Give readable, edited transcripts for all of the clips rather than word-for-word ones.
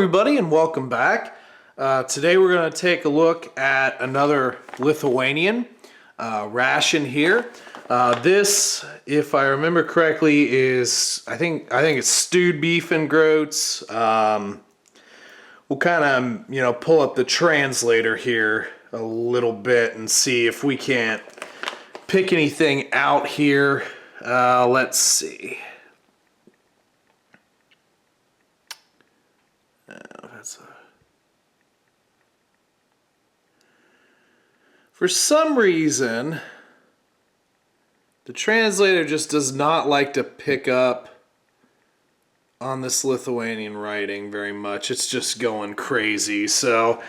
everybody, and welcome back. Today we're going to take a look at another Lithuanian ration here. This, if I remember correctly, is I think it's stewed beef and groats. We'll kind of pull up the translator here a little bit and see if we can't pick anything out here. Let's see. For some reason, the translator just does not like to pick up on this Lithuanian writing very much. It's just going crazy. So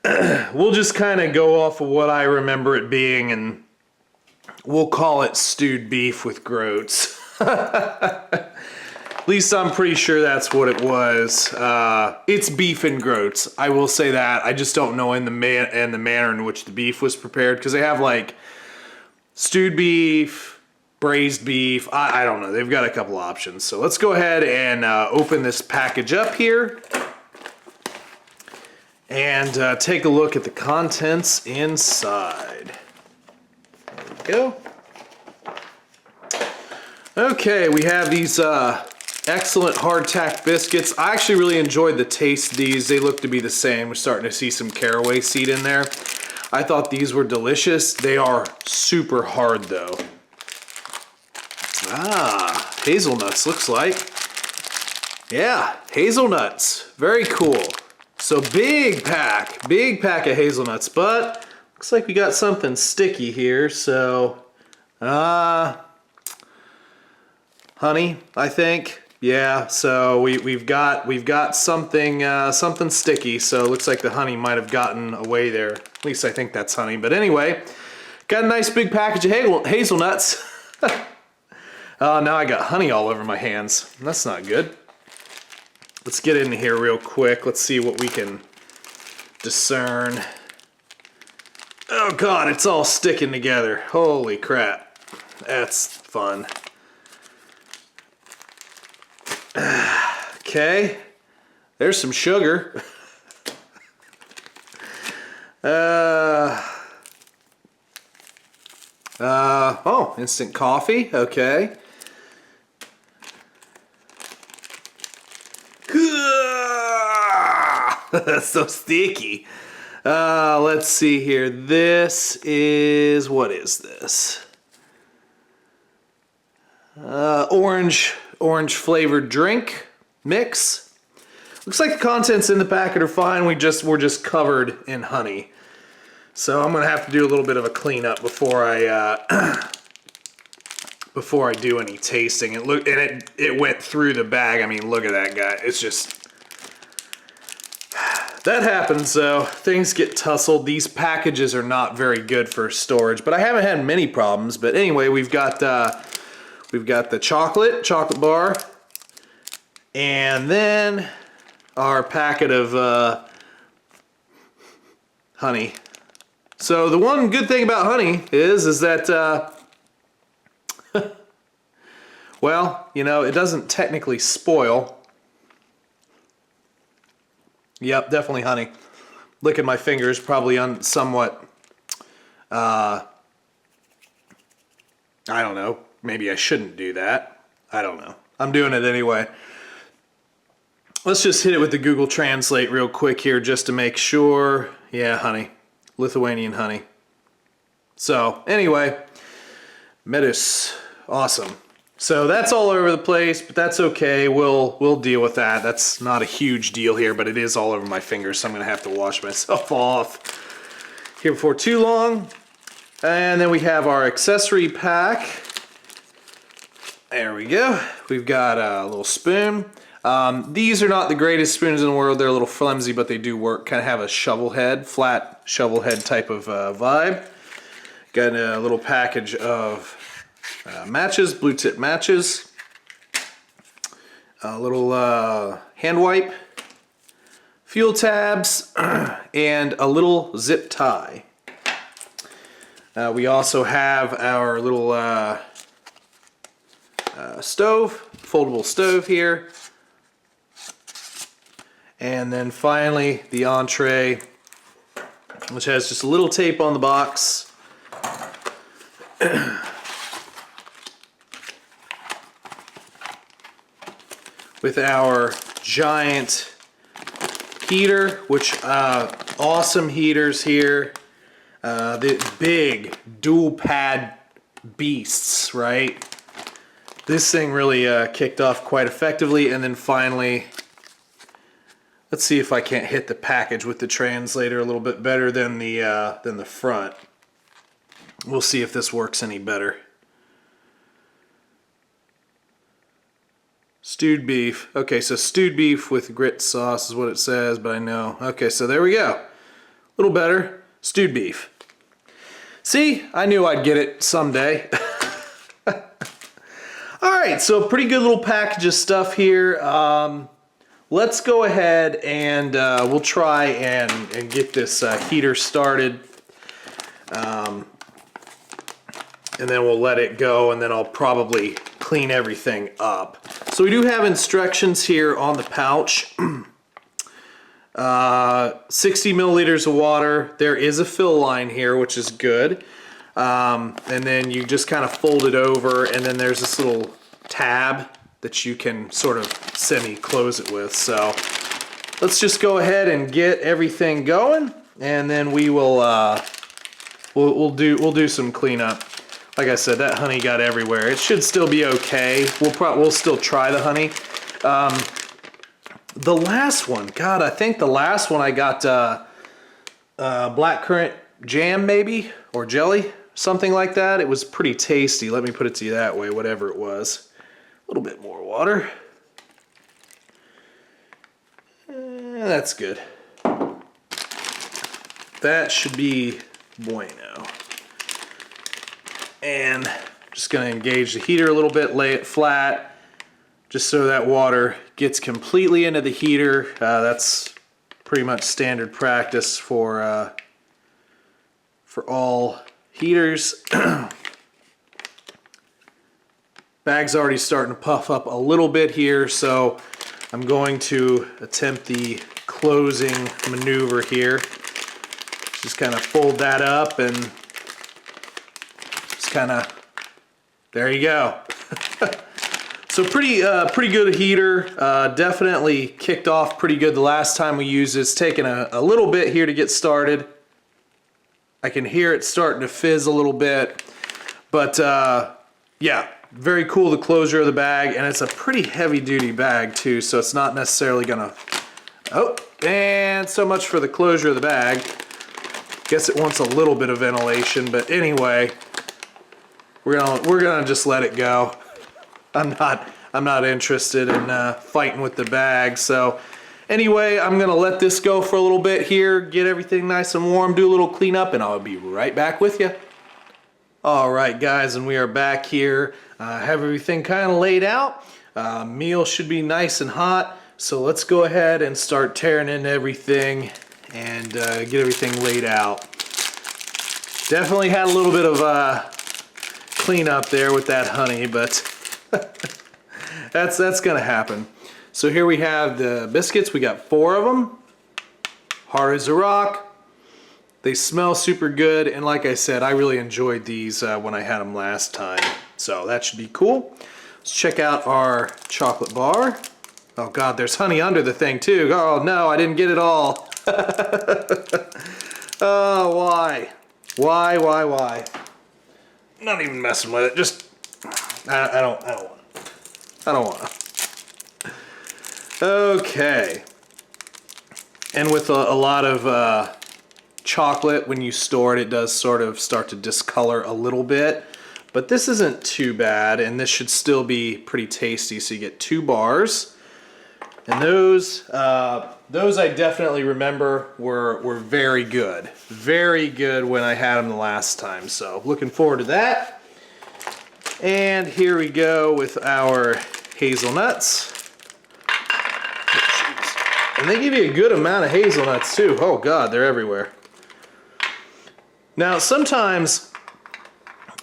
we'll just kind of go off of what I remember it being, and we'll call it stewed beef with groats. At least I'm pretty sure that's what it was. It's beef and groats. I will say that. I just don't know in the manner in which the beef was prepared, because they have like stewed beef, braised beef. I don't know. They've got a couple options. So let's go ahead and open this package up here and take a look at the contents inside. There we go. Okay, we have these excellent hardtack biscuits. I actually really enjoyed the taste of these. They look to be the same. We're starting to see some caraway seed in there. I thought these were delicious. They are super hard though. Hazelnuts looks like. Yeah, hazelnuts. Very cool. So big pack of hazelnuts, but looks like we got something sticky here. So, honey, I think. Yeah, so we've got something sticky. So it looks like the honey might have gotten away there. At least I think that's honey. But anyway, got a nice big package of hazelnuts. Now I got honey all over my hands. That's not good. Let's get in here real quick. Let's see what we can discern. Oh God, it's all sticking together. Holy crap. That's fun. Okay, there's some sugar. Oh, instant coffee, okay. That's so sticky. Let's see here. This is, what is this? Orange flavored drink mix. Looks like the contents in the packet are fine. We're just covered in honey. So I'm gonna have to do a little bit of a cleanup before I do any tasting. It went through the bag. I mean, look at that guy. It's just, that happens though. Things get tussled. These packages are not very good for storage, but I haven't had many problems. But anyway, we've got the chocolate bar, and then our packet of honey. So the one good thing about honey is that well, it doesn't technically spoil. Yep, definitely honey. Licking my fingers, probably somewhat I don't know. Maybe I shouldn't do that. I don't know. I'm doing it anyway. Let's just hit it with the Google Translate real quick here just to make sure. Yeah, honey. Lithuanian honey. So, anyway. Medus. Awesome. So that's all over the place, but that's okay. We'll deal with that. That's not a huge deal here, but it is all over my fingers, so I'm going to have to wash myself off here before too long. And then we have our accessory pack. There we go. We've got a little spoon. These are not the greatest spoons in the world. They're a little flimsy, but they do work. Kind of have a shovel head, flat shovel head type of vibe. Got a little package of matches, blue tip matches. A little hand wipe, fuel tabs, and a little zip tie. We also have our little stove, foldable stove here. And then finally the entree, which has just a little tape on the box. With our giant heater, which awesome heaters here. The big dual pad beasts, right? This thing really kicked off quite effectively. And then finally, let's see if I can't hit the package with the translator a little bit better than the front. We'll see if this works any better. Stewed beef. Okay, so stewed beef with grit sauce is what it says, but I know. Okay, so there we go. A little better. Stewed beef. See, I knew I'd get it someday. All right, so pretty good little package of stuff here. Let's go ahead and we'll try and get this heater started. And then we'll let it go, and then I'll probably clean everything up. So we do have instructions here on the pouch. 60 milliliters of water. There is a fill line here, which is good. And then you just kind of fold it over, and then there's this little tab that you can sort of semi-close it with. So let's just go ahead and get everything going, and then we will we'll do some cleanup. Like I said, that honey got everywhere. It should still be okay. We'll still try the honey. The last one, God, I think the last one I got blackcurrant jam maybe, or jelly, something like that. It was pretty tasty. Let me put it to you that way, whatever it was. A little bit more water. That's good. That should be bueno. And just gonna engage the heater a little bit, lay it flat, just so that water gets completely into the heater. That's pretty much standard practice for all heaters. Bag's already starting to puff up a little bit here, so I'm going to attempt the closing maneuver here. Just kind of fold that up and just kind of, there you go. So pretty good heater. Definitely kicked off pretty good the last time we used it. It's taken a little bit here to get started. I can hear it starting to fizz a little bit, but yeah, very cool, the closure of the bag, and it's a pretty heavy duty bag too, so it's not necessarily gonna, oh, and so much for the closure of the bag. Guess it wants a little bit of ventilation, but anyway, we're gonna just let it go. I'm not interested in fighting with the bag. So anyway, I'm gonna let this go for a little bit here, get everything nice and warm, do a little cleanup, and I'll be right back with you. All right, guys, and we are back here. Have everything kind of laid out. Meal should be nice and hot. So let's go ahead and start tearing in everything and get everything laid out. Definitely had a little bit of cleanup there with that honey, but that's gonna happen. So here we have the biscuits. We got 4 of them. Hard as a rock. They smell super good, and like I said, I really enjoyed these when I had them last time. So that should be cool. Let's check out our chocolate bar. Oh God, there's honey under the thing too. Oh no, I didn't get it all. Oh, why? Why? I'm not even messing with it. Just, I don't want to. Okay. And with a lot of chocolate, when you store it, it does sort of start to discolor a little bit. But this isn't too bad, and this should still be pretty tasty. So you get 2 bars. And those I definitely remember were very good. Very good when I had them the last time. So looking forward to that. And here we go with our hazelnuts. And they give you a good amount of hazelnuts too. Oh God, they're everywhere. Now sometimes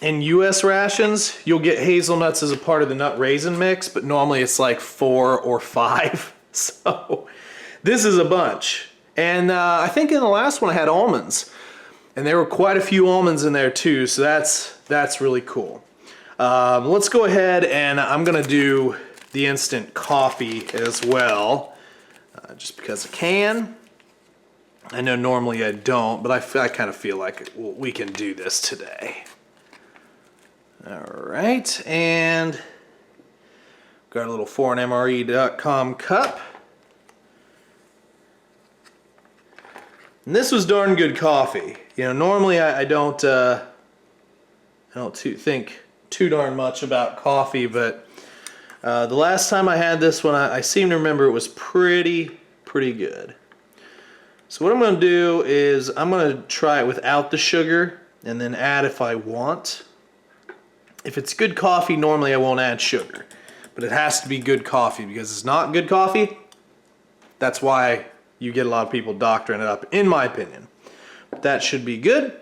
in US rations, you'll get hazelnuts as a part of the nut raisin mix, but normally it's like 4 or 5. So This is a bunch. And I think in the last one I had almonds. And there were quite a few almonds in there too, so that's really cool. Let's go ahead and I'm gonna do the instant coffee as well, just because I can. I know normally I don't, but I kind of feel like we can do this today. All right, and got a little foreignmre.com cup. And this was darn good coffee. You know, normally I don't think too darn much about coffee, but the last time I had this one, I seem to remember it was pretty good. So what I'm going to do is I'm going to try it without the sugar and then add if I want. If it's good coffee, normally I won't add sugar, but it has to be good coffee, because it's not good coffee. That's why you get a lot of people doctoring it up, in my opinion. But that should be good.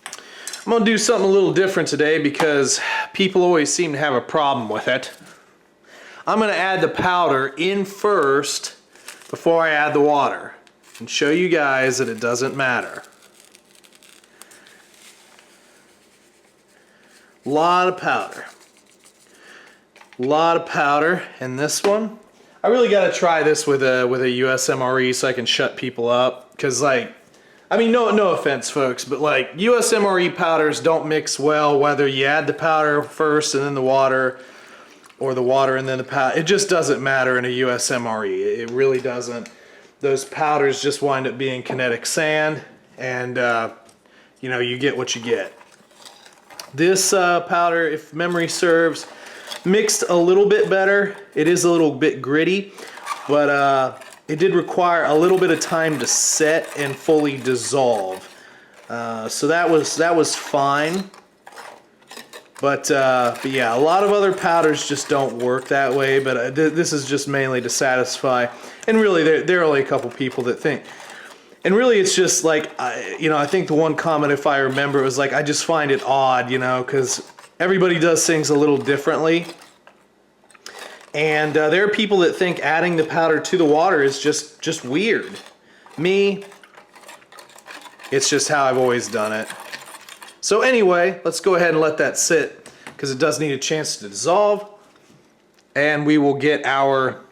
I'm going to do something a little different today because people always seem to have a problem with it. I'm going to add the powder in first before I add the water and show you guys that it doesn't matter. A lot of powder. A lot of powder in this one. I really got to try this with a US MRE so I can shut people up, because like, I mean, no offense folks, but like US MRE powders don't mix well whether you add the powder first and then the water, or the water and then the powder. It just doesn't matter in a US MRE. It really doesn't. Those powders just wind up being kinetic sand, and you know, you get what you get. This powder, if memory serves, mixed a little bit better. It is a little bit gritty, but it did require a little bit of time to set and fully dissolve. So that was fine. But yeah, a lot of other powders just don't work that way, but this is just mainly to satisfy. And really, there are only a couple people that think. And really, it's just like, you know, I think the one comment, if I remember, was like, I just find it odd, you know, because everybody does things a little differently. And there are people that think adding the powder to the water is just weird. Me, it's just how I've always done it. So anyway, let's go ahead and let that sit, because it does need a chance to dissolve. And we will get our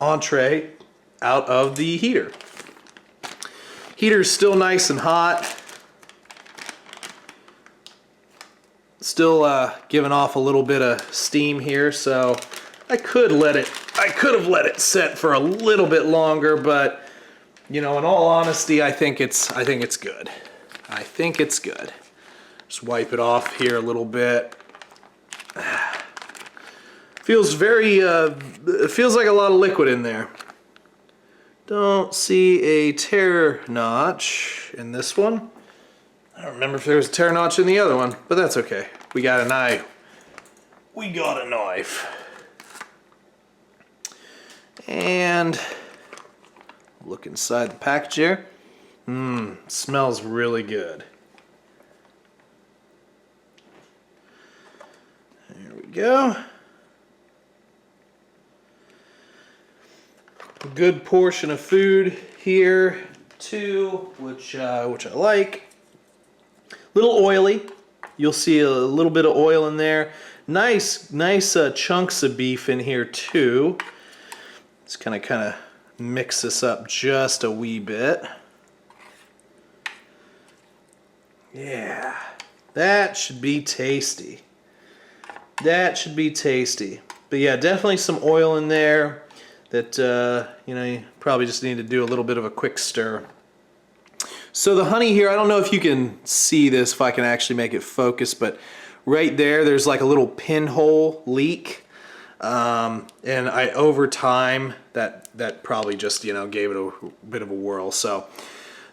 entree out of the heater. Heater's still nice and hot. Still giving off a little bit of steam here, so I could have let it set for a little bit longer, but you know, in all honesty, I think it's good. I think it's good. Just wipe it off here a little bit. Feels very it feels like a lot of liquid in there. Don't see a tear notch in this one. I don't remember if there was a tear notch in the other one, but that's okay. We got a knife. We got a knife. And look inside the package here. Smells really good. There we go. A good portion of food here too, which I like. A little oily. You'll see a little bit of oil in there. Nice chunks of beef in here too. Just kind of mix this up just a wee bit. Yeah, that should be tasty. That should be tasty. But yeah, definitely some oil in there that you know, you probably just need to do a little bit of a quick stir. So the honey here, I don't know if you can see this, if I can actually make it focus, but right there's like a little pinhole leak. And over time, that probably just, you know, gave it a bit of a whirl. So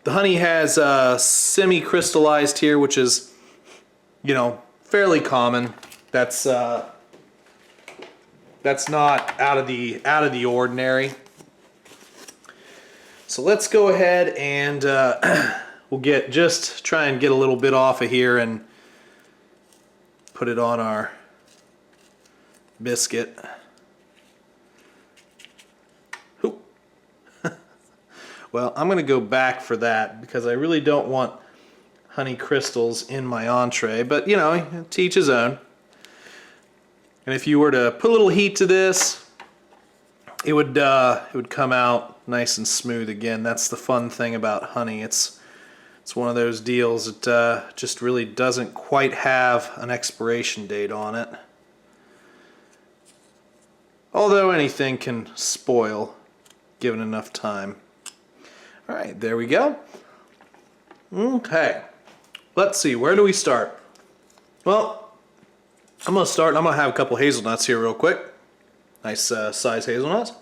the honey has semi-crystallized here, which is, you know, fairly common. That's not out of the ordinary. So let's go ahead and we'll try and get a little bit off of here and put it on our biscuit. Well, I'm going to go back for that because I really don't want honey crystals in my entree, but you know, to each his own. And if you were to put a little heat to this, it would come out nice and smooth again. That's the fun thing about honey. It's one of those deals that just really doesn't quite have an expiration date on it. Although anything can spoil given enough time. All right, there we go. Okay, let's see, where do we start? Well, I'm gonna start, I'm gonna have a couple hazelnuts here real quick. Nice size hazelnuts.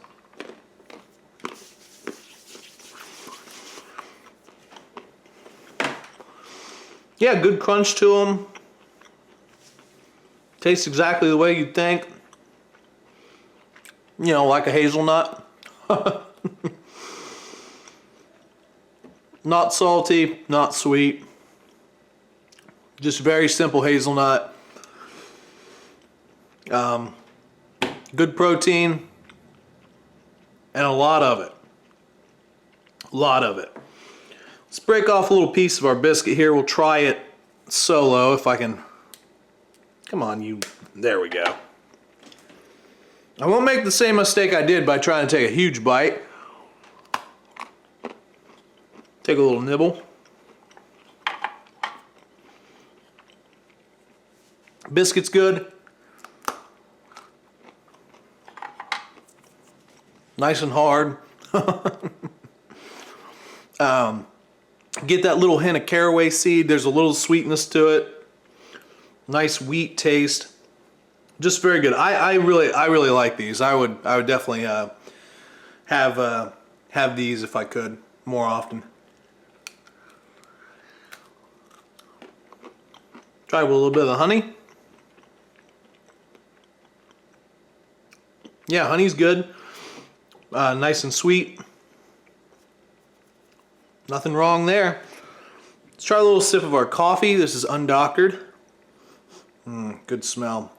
Yeah, good crunch to them. Tastes exactly the way you'd think. You know, like a hazelnut. Not salty, not sweet. Just very simple hazelnut. Good protein. And a lot of it. A lot of it. Let's break off a little piece of our biscuit here. We'll try it solo if I can. Come on, you. There we go. I won't make the same mistake I did by trying to take a huge bite. Take a little nibble. Biscuit's good. Nice and hard. Get that little hint of caraway seed. There's a little sweetness to it. Nice wheat taste. Just very good. I really like these. I would definitely have these if I could more often. Try with a little bit of the honey. Yeah, honey's good. Nice and sweet. Nothing wrong there. Let's try a little sip of our coffee. This is undoctored. Good smell.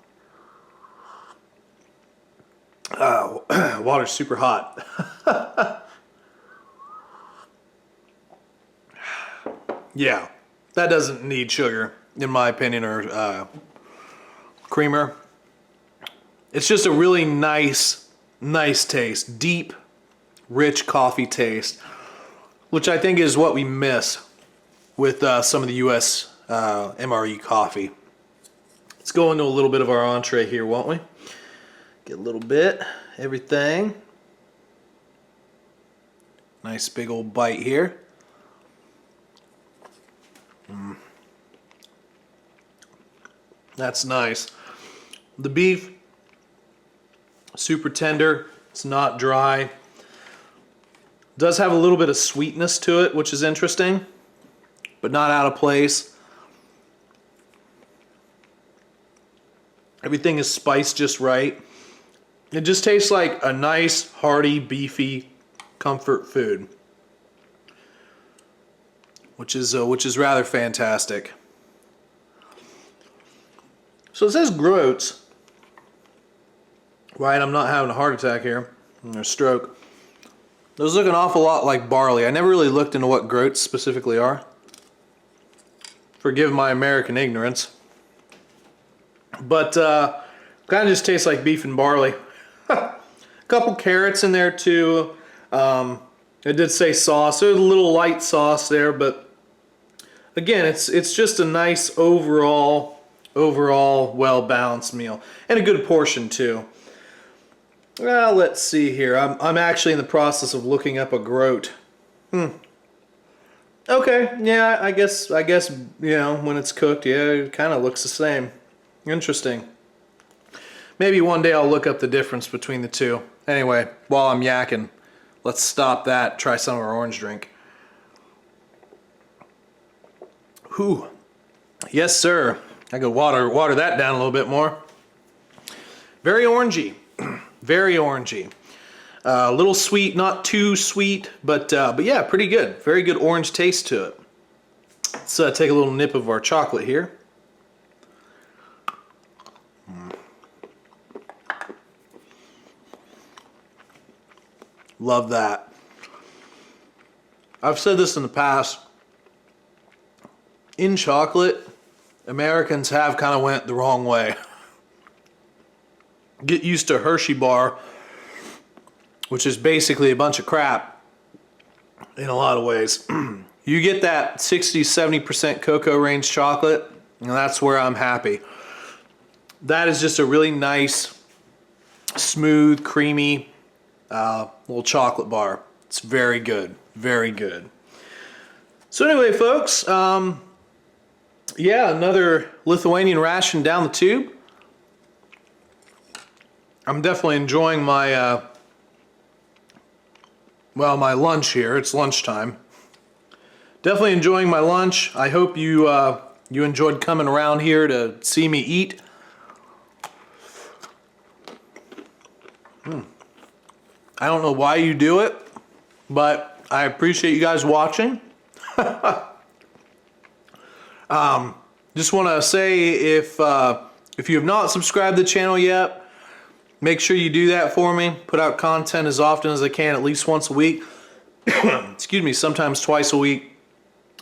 Water's super hot. Yeah, that doesn't need sugar, in my opinion, or creamer. It's just a really nice taste. Deep, rich coffee taste, which I think is what we miss with some of the US MRE coffee. Let's go into a little bit of our entree here, won't we? Get a little bit, everything. Nice big old bite here. That's nice. The beef, super tender. It's not dry. Does have a little bit of sweetness to it, which is interesting, but not out of place. Everything is spiced just right. It just tastes like a nice, hearty, beefy comfort food, which is rather fantastic. So it says Groats, right? I'm not having a heart attack here, or a stroke. Those look an awful lot like barley. I never really looked into what groats specifically are. Forgive my American ignorance. But kind of just tastes like beef and barley. A couple carrots in there too. It did say sauce. There's a little light sauce there, but again, it's just a nice overall well-balanced meal. And a good portion too. Well, let's see here. I'm actually in the process of looking up a groat. Okay, yeah, I guess you know, when it's cooked, yeah, it kind of looks the same. Interesting. Maybe one day I'll look up the difference between the two. Anyway, while I'm yakking, let's stop that, try some of our orange drink. Whew. Yes, sir. I could water that down a little bit more. Very orangey. Very orangey. A little sweet, not too sweet, but yeah, pretty good. Very good orange taste to it. Let's take a little nip of our chocolate here. Love that. I've said this in the past. In chocolate, Americans have kind of went the wrong way. Get used to Hershey bar, which is basically a bunch of crap in a lot of ways. You get that 60-70% cocoa range chocolate, and that's where I'm happy. That is just a really nice, smooth, creamy little chocolate bar. It's very good, very good. So anyway, folks, yeah, another Lithuanian ration down the tube. I'm definitely enjoying my well, my lunch here. It's lunchtime. Definitely enjoying my lunch. I hope you you enjoyed coming around here to see me eat. I don't know why you do it, but I appreciate you guys watching. Just want to say, if you have not subscribed to the channel yet, make sure you do that for me. Put out content as often as I can, at least once a week. Excuse me, sometimes twice a week,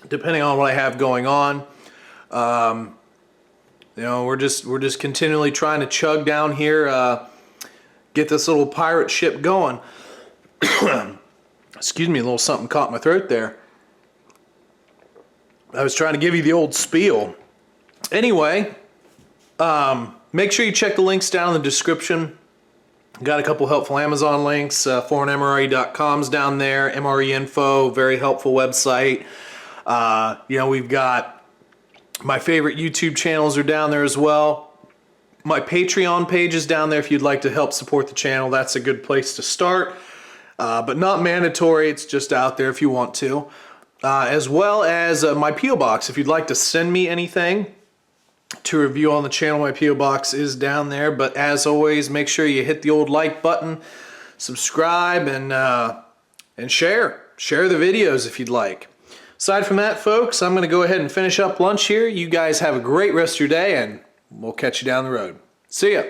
depending on what I have going on. You know, we're just continually trying to chug down here, get this little pirate ship going. Excuse me, a little something caught my throat there. I was trying to give you the old spiel. Anyway, make sure you check the links down in the description. Got a couple helpful Amazon links. foreignmre.com's down there. MRE info, very helpful website. You know, we've got my favorite YouTube channels are down there as well. My Patreon page is down there if you'd like to help support the channel. That's a good place to start, but not mandatory. It's just out there if you want to. As well as my P.O. Box. If you'd like to send me anything to review on the channel, my P.O. Box is down there. But as always, make sure you hit the old like button, subscribe, and share. Share the videos if you'd like. Aside from that, folks, I'm going to go ahead and finish up lunch here. You guys have a great rest of your day, and we'll catch you down the road. See ya.